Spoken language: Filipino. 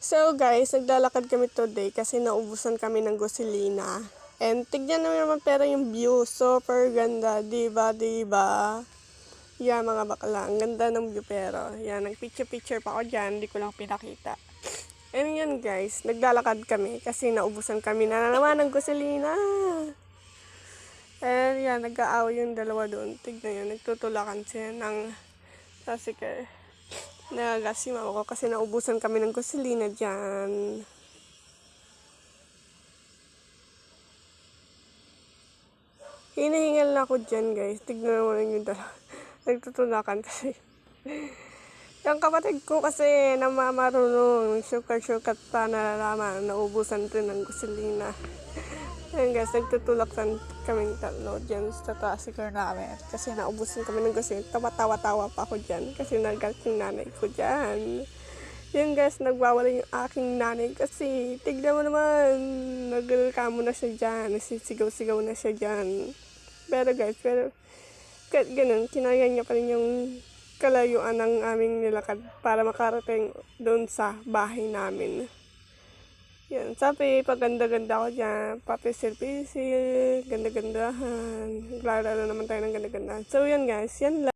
So guys, naglalakad kami today kasi naubusan kami ng gasolina. And tignan naman pero yung view, super ganda, diba, diba? Yan mga bakla, ang ganda ng view pero. Yan, nagpicture-picture pa ako dyan, hindi ko lang pinakita. And yan guys, naglalakad kami kasi naubusan kami na naman ng gasolina. And yan, nag-aaway yung dalawa doon. Tignan yan, nagtutulakan sila ng tricycle. Nagagas si mama ko kasi naubusan kami ng gasolina dyan. Hinihingal na ako dyan guys. Tignan mo lang yung dalawa. Nagtutulakan kasi. Yung kapatid ko kasi na marunong sukat-sukat pa nalalaman. Naubusan rin ng gasolina. Ayun guys, nagtutulakan kaming tatlo dyan sa tricycle namin. Kasi naubusan kami ng gasolina. Tawa-tawa pa ako dyan kasi nagalit yung nanay ko dyan. Yun guys, nagwawala yung aking nanay kasi tignan mo naman, naglalkamo na siya dyan, nagsisigaw-sigaw na siya dyan. Pero guys, kahit ganun, kinaya niya pa rin yung kalayuan ng aming nilakad para makarating doon sa bahay namin. Yan, sabi, paganda-ganda ko dyan, papisil-pisil, ganda-gandahan, naglalaro naman tayo ng ganda-gandahan. So yan guys, yan lang.